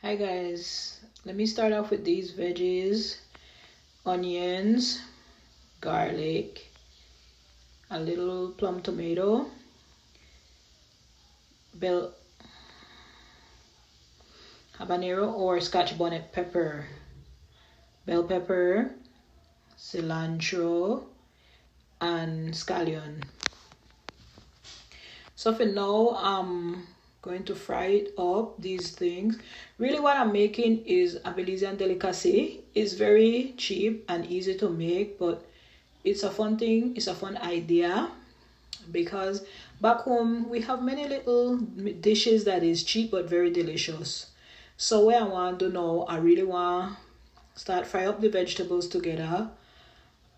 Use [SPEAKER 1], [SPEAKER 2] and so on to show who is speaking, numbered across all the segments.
[SPEAKER 1] Hi guys, let me start off with these veggies: onions, garlic, a little plum tomato, bell habanero or scotch bonnet pepper, bell pepper, cilantro, and scallion. So for now, I'm going to fry it up, these things. Really what I'm making is a Belizean delicacy. It's very cheap and easy to make, but it's a fun thing, it's a fun idea, because back home we have many little dishes that is cheap but very delicious. So what I want to know, I really want to start fry up the vegetables together.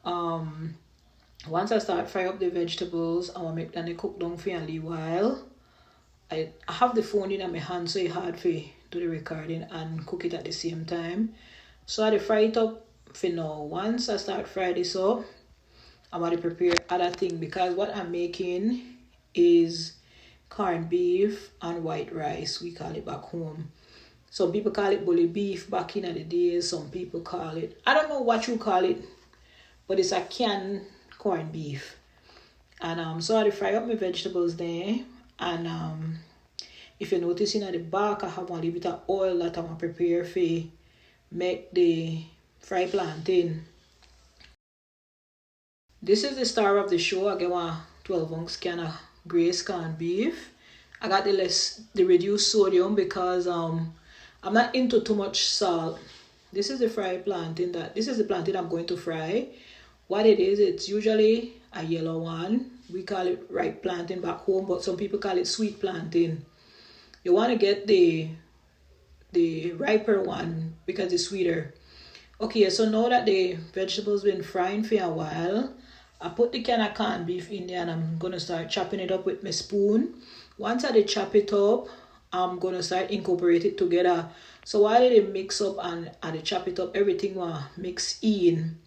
[SPEAKER 1] Once I start fry up the vegetables, I want to make them cook down for a little while. I have the phone in my hand, so it's hard for do the recording and cook it at the same time. So I fry it up for now. Once I start fry this up, I'm going to prepare other thing, because what I'm making is corned beef and white rice. We call it back home. Some people call it bully beef back in the days. Some people call it, I don't know what you call it, but it's a canned corned beef. And so I fry up my vegetables there. And if you're noticing at the back, I have a little bit of oil that I'm going to prepare for make the fried plantain. This is the star of the show. I get one 12-ounce can of Grace corned beef. I got the reduced sodium because I'm not into too much salt. This is the fried plantain. This is the plantain I'm going to fry. What it is, it's usually a yellow one. We call it ripe plantain back home, but some people call it sweet plantain. You want to get the riper one because it's sweeter. Okay, so now that the vegetables been frying for a while, I put the can of corned beef in there and I'm going to start chopping it up with my spoon. Once I chop it up, I'm going to start incorporate it together. So while it mix up and I chop it up, everything will mix in.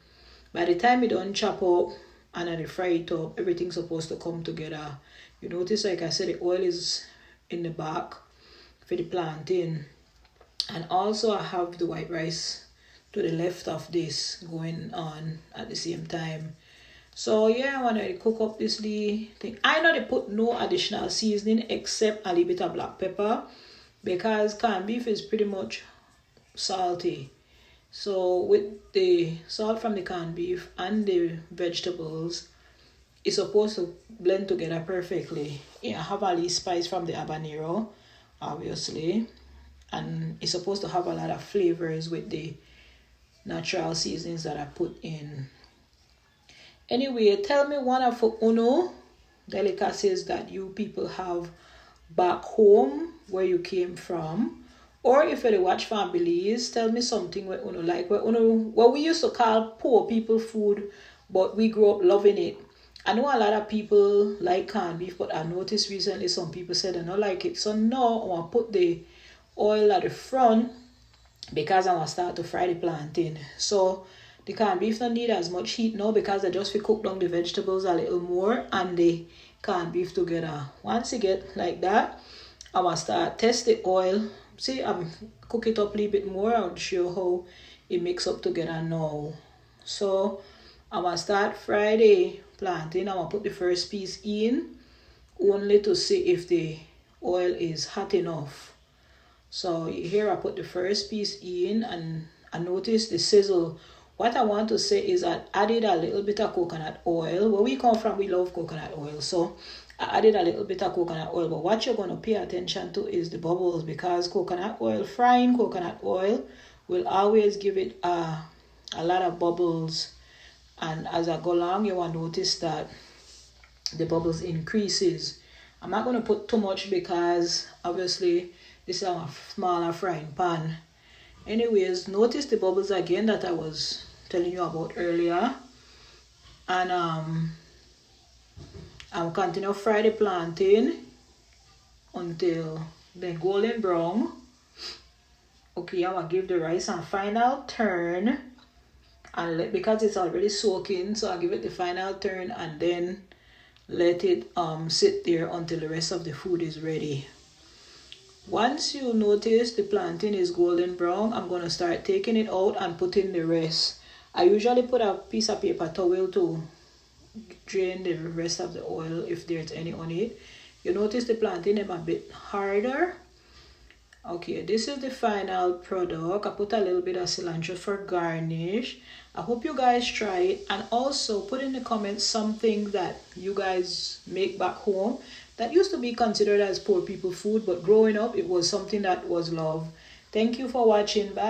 [SPEAKER 1] By the time it done chop up and I fry it up, everything's supposed to come together. You notice, like I said, the oil is in the back for the plantain. And also I have the white rice to the left of this going on at the same time. So yeah, I want to cook up this thing. I know they put no additional seasoning except a little bit of black pepper, because corned beef is pretty much salty. So with the salt from the corned beef and the vegetables, it's supposed to blend together perfectly. Yeah, I have a little spice from the habanero, obviously. And it's supposed to have a lot of flavors with the natural seasonings that I put in. Anyway, tell me one of uno delicacies that you people have back home where you came from. Or if you watch from Belize, tell me something where uno like, what we used to call poor people food, but we grew up loving it. I know a lot of people like corned beef, but I noticed recently some people said they don't like it. So now I want to put the oil at the front because I want to start to fry the plantain. So the corned beef don't need as much heat now, because I just cook down the vegetables a little more and the corned beef together. Once you get like that, I want to start test the oil. See, I'm cook it up a little bit more. I'll show how it mix up together now. So I want to start fry the plantain. I want to put the first piece in only to see if the oil is hot enough. So here I put the first piece in and I notice the sizzle. What I want to say is I added a little bit of coconut oil. Where we come from, we love coconut oil. So I added a little bit of coconut oil. But what you're going to pay attention to is the bubbles, because coconut oil, frying coconut oil, will always give it a lot of bubbles. And as I go along, you will notice that the bubbles increases. I'm not going to put too much because obviously this is a smaller frying pan. Anyways, notice the bubbles again that I was telling you about earlier. And I'm continue to fry the plantain until they're golden brown. Okay, I'm gonna give the rice a final turn, and because it's already soaking, so I'll give it the final turn and then let it sit there until the rest of the food is ready. Once you notice the plantain is golden brown, I'm going to start taking it out and putting the rest. I usually put a piece of paper towel to drain the rest of the oil if there's any on it. You notice the plantain is a bit harder. Okay, this is the final product. I put a little bit of cilantro for garnish. I hope you guys try it, and also put in the comments something that you guys make back home that used to be considered as poor people food, but growing up it was something that was loved. Thank you for watching. Bye.